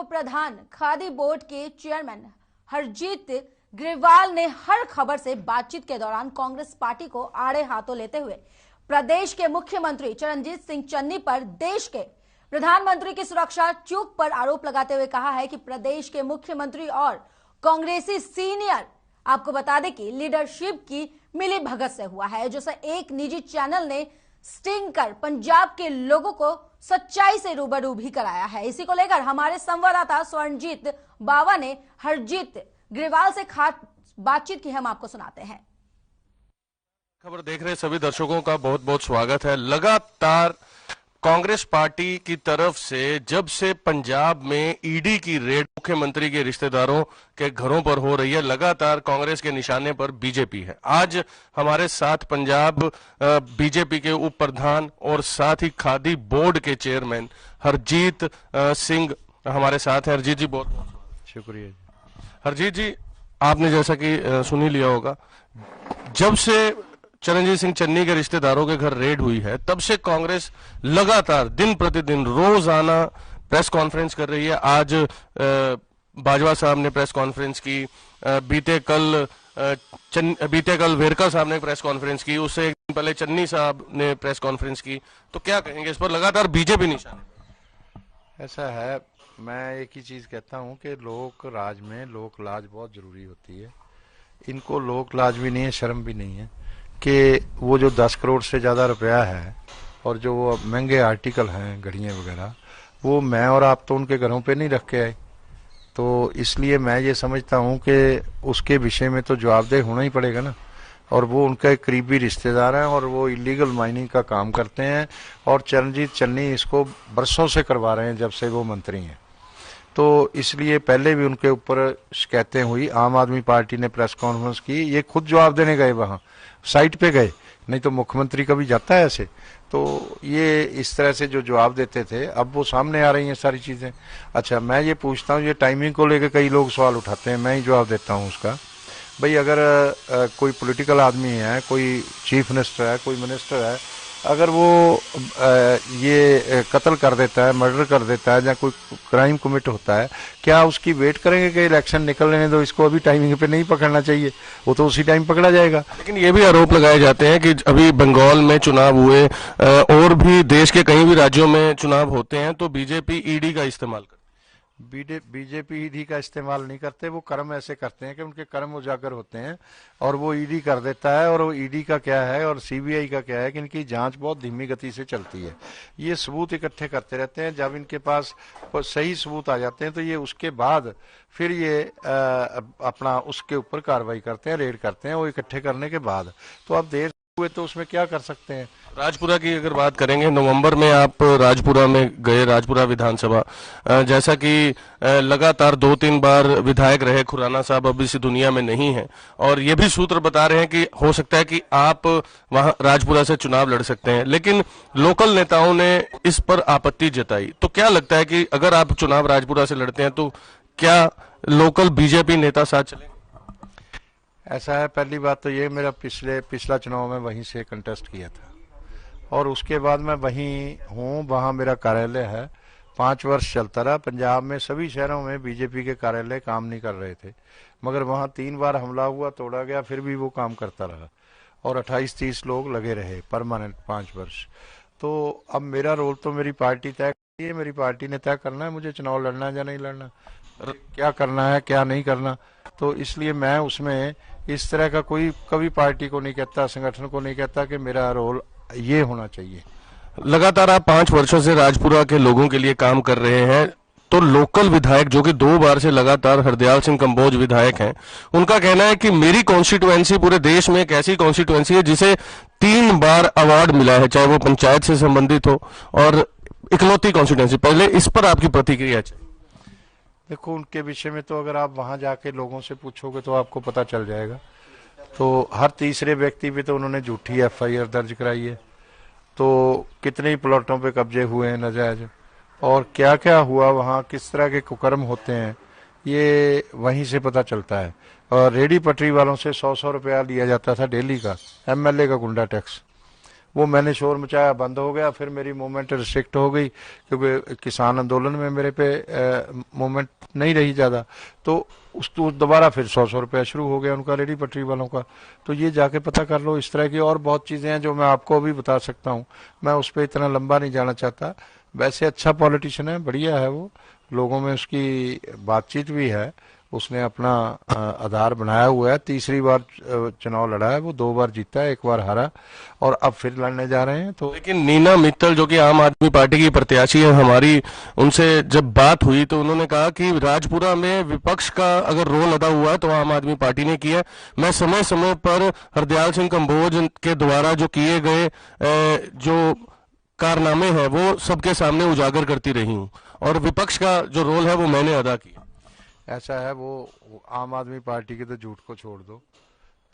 उप प्रधान खादी बोर्ड के चेयरमैन हरजीत ग्रेवाल ने हर खबर से बातचीत के दौरान कांग्रेस पार्टी को आड़े हाथों लेते हुए प्रदेश के मुख्यमंत्री चरणजीत सिंह चन्नी पर देश के प्रधानमंत्री की सुरक्षा चूक पर आरोप लगाते हुए कहा है कि प्रदेश के मुख्यमंत्री और कांग्रेसी सीनियर, आपको बता दें कि लीडरशिप की मिली भगत से हुआ है, जिसे एक निजी चैनल ने स्टिंग कर पंजाब के लोगों को सच्चाई से रूबरू भी कराया है। इसी को लेकर हमारे संवाददाता स्वर्णजीत बावा ने हरजीत ग्रेवाल से खास बातचीत की, हम आपको सुनाते हैं। खबर देख रहे सभी दर्शकों का बहुत बहुत स्वागत है। लगातार कांग्रेस पार्टी की तरफ से जब से पंजाब में ईडी की रेड मुख्यमंत्री के रिश्तेदारों के घरों पर हो रही है, लगातार कांग्रेस के निशाने पर बीजेपी है। आज हमारे साथ पंजाब बीजेपी के उप प्रधान और साथ ही खादी बोर्ड के चेयरमैन हरजीत सिंह हमारे साथ हैं। हरजीत जी बहुत बहुत शुक्रिया जी। हरजीत जी, आपने जैसा कि सुन ही लिया होगा, जब से चरणजीत सिंह चन्नी के रिश्तेदारों के घर रेड हुई है तब से कांग्रेस लगातार दिन प्रतिदिन रोजाना प्रेस कॉन्फ्रेंस कर रही है। आज बाजवा साहब ने प्रेस कॉन्फ्रेंस की, बीते कल वेरका साहब ने प्रेस कॉन्फ्रेंस की, उससे एक दिन पहले चन्नी साहब ने प्रेस कॉन्फ्रेंस की। तो क्या कहेंगे इस पर? लगातार बीजेपी निशाने। ऐसा है, मैं एक ही चीज कहता हूं कि लोक राज में लोक लाज बहुत जरूरी होती है। इनको लोक लाज भी नहीं है, शर्म भी नहीं है कि वो जो 10 करोड़ से ज्यादा रुपया है और जो वो महंगे आर्टिकल हैं, घड़ियां वगैरह, वो मैं और आप तो उनके घरों पे नहीं रख के आए। तो इसलिए मैं ये समझता हूं कि उसके विषय में तो जवाबदेह होना ही पड़ेगा ना। और वो उनका एक करीबी रिश्तेदार हैं और वो इलीगल माइनिंग का काम करते हैं और चरणजीत चन्नी इसको बरसों से करवा रहे हैं जब से वो मंत्री हैं। तो इसलिए पहले भी उनके ऊपर शिकायतें हुई, आम आदमी पार्टी ने प्रेस कॉन्फ्रेंस की, ये खुद जवाब देने गए, वहां साइट पे गए, नहीं तो मुख्यमंत्री कभी जाता है ऐसे। तो ये इस तरह से जो जवाब देते थे, अब वो सामने आ रही हैं सारी चीजें। अच्छा, मैं ये पूछता हूँ, ये टाइमिंग को लेकर कई लोग सवाल उठाते हैं, मैं ही जवाब देता हूँ उसका। भाई अगर कोई पॉलिटिकल आदमी है, कोई चीफ मिनिस्टर है, कोई मिनिस्टर है, अगर वो ये कत्ल कर देता है, मर्डर कर देता है या कोई क्राइम कमिट होता है, क्या उसकी वेट करेंगे कि इलेक्शन निकल लेने दो, इसको अभी टाइमिंग पे नहीं पकड़ना चाहिए? वो तो उसी टाइम पकड़ा जाएगा। लेकिन ये भी आरोप लगाए जाते हैं कि अभी बंगाल में चुनाव हुए और भी देश के कई भी राज्यों में चुनाव होते हैं तो बीजेपी ईडी का इस्तेमाल करती है। बीजेपी ईडी का इस्तेमाल नहीं करते, वो कर्म ऐसे करते हैं कि उनके कर्म उजागर होते हैं और वो ईडी कर देता है। और वो ईडी का क्या है और सीबीआई का क्या है कि इनकी जांच बहुत धीमी गति से चलती है। ये सबूत इकट्ठे करते रहते हैं, जब इनके पास सही सबूत आ जाते हैं तो ये उसके बाद फिर ये अपना उसके ऊपर कार्रवाई करते हैं, रेड करते हैं, वो इकट्ठे करने के बाद। तो अब देर हुए तो उसमें क्या कर सकते हैं। राजपुरा की अगर बात करेंगे, नवंबर में आप राजपुरा में गए, राजपुरा विधानसभा, जैसा कि लगातार 2-3 बार विधायक रहे खुराना साहब, अब इस दुनिया में नहीं है, और ये भी सूत्र बता रहे हैं कि हो सकता है कि आप वहां राजपुरा से चुनाव लड़ सकते हैं, लेकिन लोकल नेताओं ने इस पर आपत्ति जताई। तो क्या लगता है कि अगर आप चुनाव राजपुरा से लड़ते हैं तो क्या लोकल बीजेपी नेता साथ चलेंगे? ऐसा है, पहली बात तो ये, मेरा पिछला चुनाव में वहीं से कंटेस्ट किया था और उसके बाद मैं वहीं हूँ, वहाँ मेरा कार्यालय है, 5 वर्ष चलता रहा। पंजाब में सभी शहरों में बीजेपी के कार्यालय काम नहीं कर रहे थे, मगर वहाँ 3 बार हमला हुआ, तोड़ा गया, फिर भी वो काम करता रहा और 28-30 लोग लगे रहे परमानेंट 5 वर्ष। तो अब मेरा रोल तो मेरी पार्टी तय करती है, मेरी पार्टी ने तय करना है मुझे चुनाव लड़ना है या नहीं लड़ना, क्या करना है क्या नहीं करना। तो इसलिए मैं उसमें इस तरह का कोई कभी पार्टी को नहीं कहता, संगठन को नहीं कहता कि मेरा रोल ये होना चाहिए। लगातार आप 5 वर्षों से राजपुरा के लोगों के लिए काम कर रहे हैं, तो लोकल विधायक जो कि 2 बार से लगातार हरदयाल सिंह कंबोज विधायक हैं, उनका कहना है कि मेरी कॉन्स्टिट्यूएंसी पूरे देश में एक ऐसी कॉन्स्टिट्यूएंसी है जिसे 3 बार अवार्ड मिला है, चाहे वो पंचायत से संबंधित हो, और इकलौती कॉन्स्टिट्यूएंसी। पहले इस पर आपकी प्रतिक्रिया चाहिए। देखो, उनके विषय में तो अगर आप वहां जाके लोगों से पूछोगे तो आपको पता चल जाएगा। तो हर तीसरे व्यक्ति पे तो उन्होंने झूठी एफआईआर दर्ज कराई है। तो कितने ही प्लॉटों पे कब्जे हुए हैं नाजायज, और क्या क्या हुआ वहाँ, किस तरह के कुकर्म होते हैं, ये वहीं से पता चलता है। और रेडी पटरी वालों से 100-100 रुपया लिया जाता था डेली का, एमएलए का गुंडा टैक्स। वो मैंने शोर मचाया, बंद हो गया, फिर मेरी मूवमेंट रिस्ट्रिक्ट हो गई क्योंकि किसान आंदोलन में मेरे पे मूवमेंट नहीं रही ज़्यादा। तो उसको दोबारा फिर 100 रुपया शुरू हो गया उनका, रेडी पटरी वालों का। तो ये जाके पता कर लो। इस तरह की और बहुत चीज़ें हैं जो मैं आपको अभी बता सकता हूँ, मैं उस पर इतना लंबा नहीं जाना चाहता। वैसे अच्छा पॉलिटिशियन है, बढ़िया है वो, लोगों में उसकी बातचीत भी है, उसने अपना आधार बनाया हुआ है। तीसरी बार चुनाव लड़ा है वो, 2 बार जीता है, 1 बार हारा, और अब फिर लड़ने जा रहे हैं। तो लेकिन नीना मित्तल जो कि आम आदमी पार्टी की प्रत्याशी है हमारी, उनसे जब बात हुई तो उन्होंने कहा कि राजपुरा में विपक्ष का अगर रोल अदा हुआ है तो आम आदमी पार्टी ने किया। मैं समय समय पर हरदयाल सिंह कंबोज के द्वारा जो किए गए जो कारनामे हैं वो सबके सामने उजागर करती रही हूँ, और विपक्ष का जो रोल है वो मैंने अदा किया। ऐसा है, वो आम आदमी पार्टी के तो झूठ को छोड़ दो,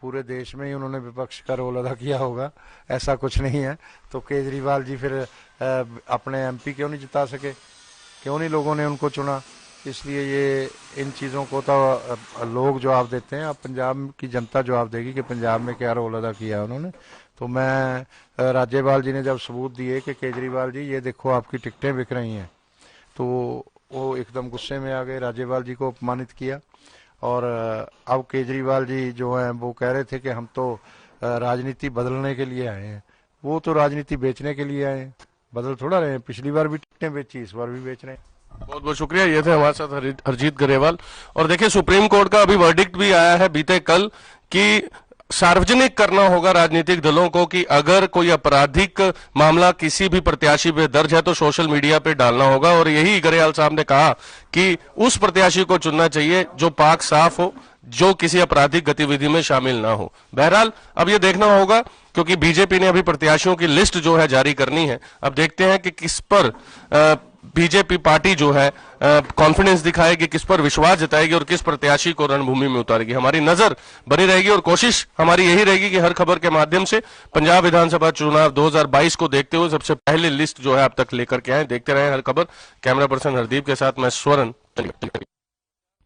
पूरे देश में ही उन्होंने विपक्ष का रोल अदा किया होगा, ऐसा कुछ नहीं है। तो केजरीवाल जी फिर अपने एमपी क्यों नहीं जिता सके, क्यों नहीं लोगों ने उनको चुना? इसलिए ये इन चीज़ों को तो लोग जवाब देते हैं, अब पंजाब की जनता जवाब देगी कि पंजाब में क्या रोल अदा किया उन्होंने। तो मैं राज्यपाल जी ने जब सबूत दिए कि केजरीवाल जी ये देखो आपकी टिकटें बिक रही हैं, तो वो एकदम गुस्से में आ गए, राज्यपाल जी को अपमानित किया। और अब केजरीवाल जी जो हैं वो कह रहे थे कि हम तो राजनीति बदलने के लिए आए हैं। वो तो राजनीति बेचने के लिए आए हैं, बदल थोड़ा रहे हैं। पिछली बार भी टिकटें बेची, इस बार भी बेच रहे हैं। बहुत बहुत शुक्रिया। ये थे हमारे साथ हरजीत ग्रेवाल। और देखिए, सुप्रीम कोर्ट का अभी वर्डिक्ट भी आया है बीते कल कि सार्वजनिक करना होगा राजनीतिक दलों को कि अगर कोई आपराधिक मामला किसी भी प्रत्याशी पे दर्ज है तो सोशल मीडिया पे डालना होगा। और यही ग्रेवाल साहब ने कहा कि उस प्रत्याशी को चुनना चाहिए जो पाक साफ हो, जो किसी आपराधिक गतिविधि में शामिल ना हो। बहरहाल अब ये देखना होगा, क्योंकि बीजेपी ने अभी प्रत्याशियों की लिस्ट जो है जारी करनी है। अब देखते हैं कि किस पर बीजेपी पार्टी जो है कॉन्फिडेंस दिखाएगी, किस पर विश्वास जताएगी और किस प्रत्याशी को रणभूमि में उतारेगी। हमारी नजर बनी रहेगी और कोशिश हमारी यही रहेगी कि हर खबर के माध्यम से पंजाब विधानसभा चुनाव 2022 को देखते हुए सबसे पहले लिस्ट जो है अब तक लेकर के आए। देखते रहे हर खबर। कैमरा पर्सन हरदीप के साथ मैं स्वर्ण।